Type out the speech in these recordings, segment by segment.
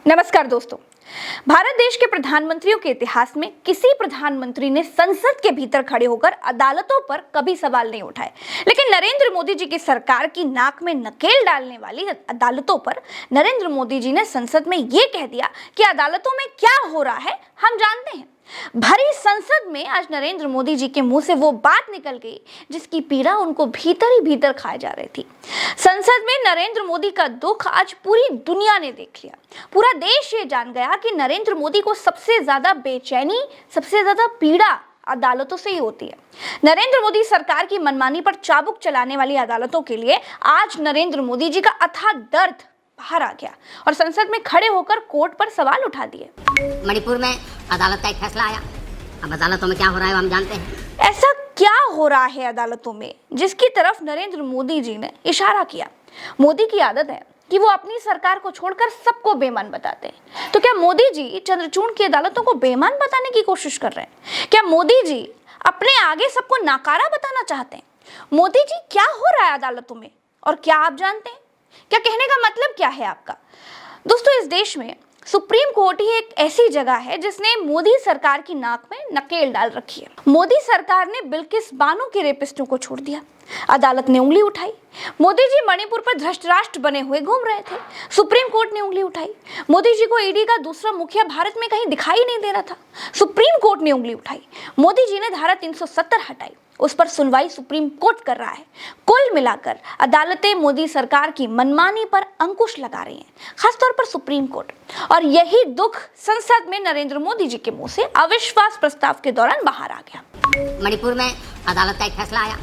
नमस्कार दोस्तों। भारत देश के प्रधानमंत्रियों के इतिहास में किसी प्रधानमंत्री ने संसद के भीतर खड़े होकर अदालतों पर कभी सवाल नहीं उठाए, लेकिन नरेंद्र मोदी जी की सरकार की नाक में नकेल डालने वाली अदालतों पर नरेंद्र मोदी जी ने संसद में ये कह दिया कि अदालतों में क्या हो रहा है हम जानते हैं। भरी संसद में आज नरेंद्र मोदी जी के मुंह से वो बात निकल गई जिसकी पीड़ा उनको भीतर ही भीतर खाए जा रही थी। संसद में नरेंद्र मोदी का दुख आज पूरी दुनिया ने देख लिया। पूरा देश ये जान गया कि नरेंद्र मोदी को सबसे ज्यादा बेचैनी, सबसे ज्यादा पीड़ा अदालतों से ही होती है। नरेंद्र मोदी सरकार की मनमानी पर चाबुक चलाने वाली अदालतों के लिए आज नरेंद्र मोदी जी का अथाह दर्द बाहर आ गया और संसद में खड़े होकर कोर्ट पर सवाल उठा दिए। मणिपुर में अदालत का एक फैसला आया। अब अदालतों में क्या हो रहा है हम जानते हैं। ऐसा क्या हो रहा है अदालतों में जिसकी तरफ नरेंद्र मोदी जी ने इशारा किया। मोदी की आदत है कि वो अपनी सरकार को छोड़कर सबको बेईमान बताते हैं। तो क्या मोदी जी चंद्रचूड़ की अदालतों को बेईमान बताने की कोशिश कर रहे हैं? क्या मोदी जी अपने आगे सबको नाकारा बताना चाहते हैं? मोदी जी क्या हो रहा है अदालतों में और क्या आप जानते हैं? क्या कहने का मतलब क्या है आपका? दोस्तों, इस देश में सुप्रीम कोर्ट ही एक ऐसी जगह है जिसने मोदी सरकार की नाक में नकेल डाल रखी है। मोदी सरकार ने बिल्किस बानो के रेपिस्टों को छोड़ दिया। अदालत ने उंगली उठाई। मोदी जी मणिपुर पर धृष्ट राष्ट्र बने हुए घूम रहे थे। सुप्रीम कोर्ट ने उंगली उठाई। मोदी जी को ईडी का दूसरा मुखिया भारत में कहीं दिखाई नहीं दे रहा था। सुप्रीम कोर्ट ने उंगली उठाई। मोदी जी ने धारा 370 हटाई। उस पर सुनवाई सुप्रीम कोर्ट कर रहा है। कुल मिलाकर अदालतें मोदी सरकार की मनमानी पर अंकुश लगा रही हैं, खासतौर पर सुप्रीम कोर्ट। और यही दुख संसद में नरेंद्र मोदी जी के मुंह से अविश्वास प्रस्ताव के दौरान बाहर आ गया। मणिपुर में अदालत का एक फैसला आया।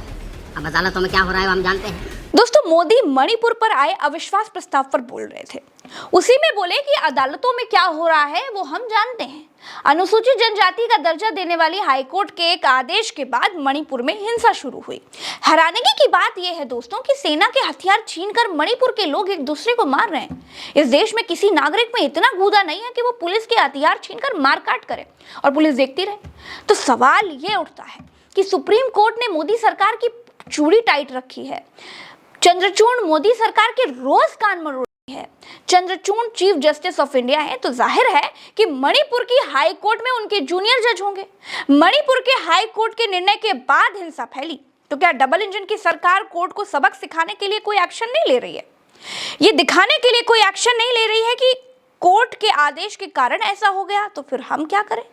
अब अदालतों में क्या हो रहा है हम जानते हैं। दोस्तों, मोदी मणिपुर पर आए अविश्वास प्रस्ताव पर बोल रहे थे। उसी में बोले कि अदालतों में क्या हो रहा है वो हम जानते हैं। अनुसूचित जनजाति का दर्जा देने वाली हाईकोर्ट के एक आदेश के बाद मणिपुर में हिंसा शुरू हुई। हैरानी की बात यह है दोस्तों कि सेना के हथियार छीनकर मणिपुर के लोग एक दूसरे को मार रहे हैं। इस देश में किसी नागरिक में इतना गूदा नहीं है कि वो पुलिस के हथियार छीनकर मारकाट करे और पुलिस देखती रहे। तो सवाल ये उठता है कि सुप्रीम कोर्ट ने मोदी सरकार की चूड़ी टाइट रखी है। चंद्रचूड़ मोदी सरकार के रोज कान मरोड़ है। Chandrachud chief justice of India है, तो जाहिर है कि मणिपुर की हाई कोर्ट में उनके जूनियर जज होंगे। मणिपुर के हाई कोर्ट के निर्णय के बाद हिंसा फैली, तो क्या डबल इंजन की सरकार कोर्ट को सबक सिखाने के लिए कोई एक्शन नहीं ले रही है? ये दिखाने के लिए कोई एक्शन नहीं ले रही है कि कोर्ट के आदेश के कारण ऐसा हो गया, तो फिर हम क्या करें?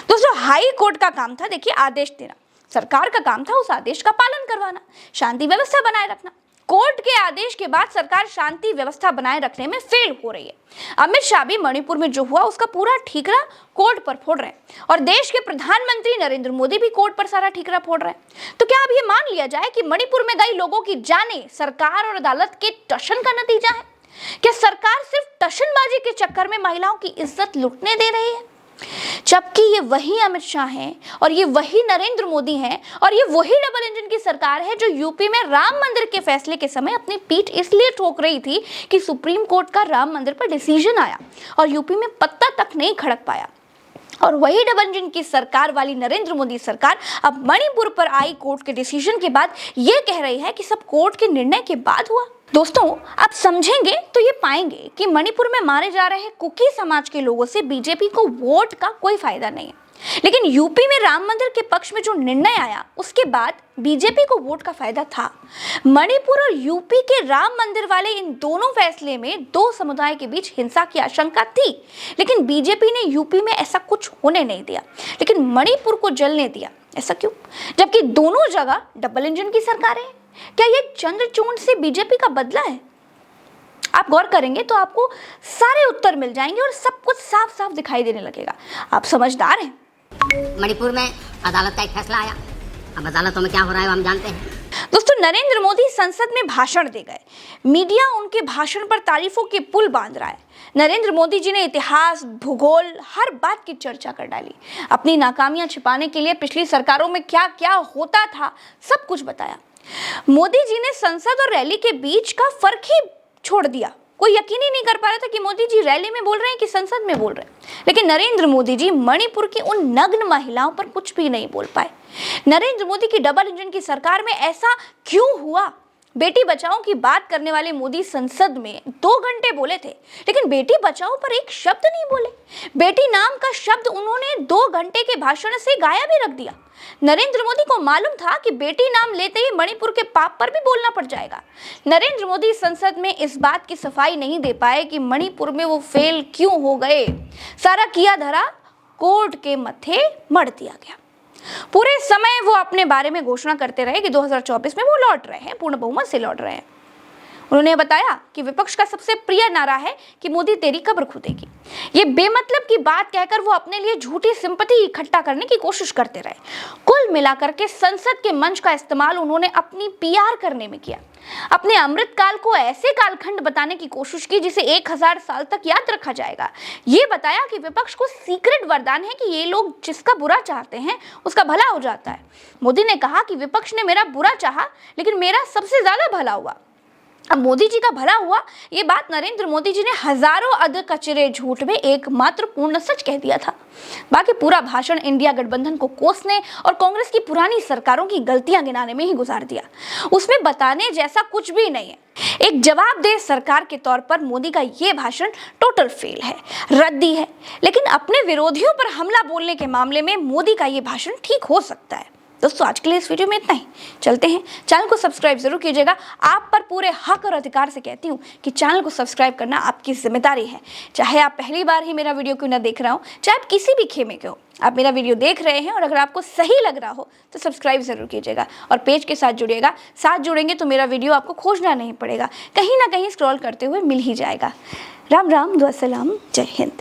दोस्तों, हाई कोर्ट का काम था देखिए आदेश देना, सरकार का काम था उस आदेश का पालन करवाना, शांति व्यवस्था बनाए रखना। कोर्ट के आदेश के बाद सरकार शांति व्यवस्था बनाए रखने में फेल हो रही है। अमित शाह भी मणिपुर में जो हुआ उसका पूरा ठीकरा कोर्ट पर फोड़ रहे हैं और देश के प्रधानमंत्री नरेंद्र मोदी भी कोर्ट पर सारा ठीकरा फोड़ रहे हैं। तो क्या अब ये मान लिया जाए कि मणिपुर में गई लोगों की जानें सरकार और अदालत के टशन का नतीजा है? क्या सरकार सिर्फ टशनबाजी के चक्कर में महिलाओं की इज्जत लुटने दे रही है? जबकि ये वही अमित शाह हैं और ये वही नरेंद्र मोदी हैं और ये वही डबल इंजन की सरकार है जो यूपी में राम मंदिर के फैसले के समय अपनी पीठ इसलिए ठोक रही थी कि सुप्रीम कोर्ट का राम मंदिर पर डिसीजन आया और यूपी में पत्ता तक नहीं खड़क पाया। और वही डबल इंजन की सरकार वाली नरेंद्र मोदी सरकार अब मणिपुर पर आई कोर्ट के डिसीजन के बाद ये कह रही है कि सब कोर्ट के निर्णय के बाद हुआ। दोस्तों, आप समझेंगे तो ये पाएंगे कि मणिपुर में मारे जा रहे कुकी समाज के लोगों से बीजेपी को वोट का कोई फायदा नहीं है, लेकिन यूपी में राम मंदिर के पक्ष में जो निर्णय आया उसके बाद बीजेपी को वोट का फायदा था। मणिपुर और यूपी के राम मंदिर वाले इन दोनों फैसले में दो समुदाय के बीच हिंसा की आशंका थी, लेकिन बीजेपी ने यूपी में ऐसा कुछ होने नहीं दिया, लेकिन मणिपुर को जलने दिया। ऐसा क्यों, जबकि दोनों जगह डबल इंजन की सरकारें हैं? क्या ये चंद्रचूड़ से बीजेपी का बदला है? आप गौर करेंगे तो आपको सारे उत्तर मिल जाएंगे और सब कुछ साफ साफ दिखाई देने लगेगा। आप समझदार हैं। मणिपुर में अदालत का एक फैसला आया। अब अदालतों में क्या हो रहा है हम जानते हैं। दोस्तों, नरेंद्र मोदी संसद में भाषण दे गए। मीडिया उनके भाषण पर तारीफों के पुल बांध रहा है। नरेंद्र मोदी जी ने इतिहास, भूगोल, हर बात की चर्चा कर डाली। अपनी नाकामियां छिपाने के लिए पिछली सरकारों में क्या क्या होता था सब कुछ बताया। मोदी जी ने संसद और रैली के बीच का फर्क ही छोड़ दिया। कोई यकीन ही नहीं कर पा रहा था कि मोदी जी रैली में बोल रहे हैं कि संसद में बोल रहे हैं। लेकिन नरेंद्र मोदी जी मणिपुर की उन नग्न महिलाओं पर कुछ भी नहीं बोल पाए। नरेंद्र मोदी की डबल इंजन की सरकार में ऐसा क्यों हुआ बेटी बचाओ की बात करने वाले मोदी संसद में 2 घंटे बोले थे, लेकिन बेटी बचाओ पर एक शब्द नहीं बोले। बेटी नाम का शब्द उन्होंने 2 घंटे के भाषण से गायब ही रख दिया। नरेंद्र मोदी को मालूम था कि बेटी नाम लेते ही मणिपुर के पाप पर भी बोलना पड़ जाएगा। नरेंद्र मोदी संसद में इस बात की सफाई नहीं दे पाए कि मणिपुर में वो फेल क्यों हो गए। सारा किया धरा कोर्ट के मत्थे मढ़ दिया गया। पूरे समय वो अपने बारे में घोषणा करते रहे कि 2024 में वो लौट रहे हैं, पूर्ण बहुमत से लौट रहे हैं। उन्होंने बताया कि विपक्ष का सबसे प्रिय नारा है कि मोदी तेरी कब्र खुदेगी। ये बेमतलब की बात कहकर वो अपने लिए झूठी सिंपैथी इकट्ठा करने की कोशिश करते रहे। कुल मिलाकर के संसद के मंच का इस्तेमाल उन्होंने अपनी पीआर करने में किया। अपने अमृतकाल को ऐसे कालखंड बताने की कोशिश की जिसे 1000 साल तक याद रखा जाएगा। ये बताया कि विपक्ष को सीक्रेट वरदान है कि ये लोग जिसका बुरा चाहते हैं उसका भला हो जाता है। मोदी ने कहा कि विपक्ष ने मेरा बुरा चाहा, लेकिन मेरा सबसे ज्यादा भला हुआ। अब मोदी जी का भला हुआ, ये बात नरेंद्र मोदी जी ने हजारों अधकचरे झूठ में एकमात्र पूर्ण सच कह दिया था। बाकी पूरा भाषण इंडिया गठबंधन को कोसने और कांग्रेस की पुरानी सरकारों की गलतियां गिनाने में ही गुजार दिया। उसमें बताने जैसा कुछ भी नहीं है। एक जवाबदेह सरकार के तौर पर मोदी का ये भाषण टोटल फेल है, रद्दी है। लेकिन अपने विरोधियों पर हमला बोलने के मामले में मोदी का ये भाषण ठीक हो सकता है। दोस्तों, आज के लिए इस वीडियो में इतना ही। चलते हैं, चैनल को सब्सक्राइब जरूर कीजिएगा। आप पर पूरे हक और अधिकार से कहती हूँ कि चैनल को सब्सक्राइब करना आपकी जिम्मेदारी है। चाहे आप पहली बार ही मेरा वीडियो क्यों ना देख रहा हो, चाहे आप किसी भी खेमे के हो, आप मेरा वीडियो देख रहे हैं और अगर आपको सही लग रहा हो तो सब्सक्राइब जरूर कीजिएगा और पेज के साथ जुड़िएगा। साथ जुड़ेंगे तो मेरा वीडियो आपको खोजना नहीं पड़ेगा, कहीं ना कहीं स्क्रॉल करते हुए मिल ही जाएगा। राम राम, दुआ सलाम, जय हिंद।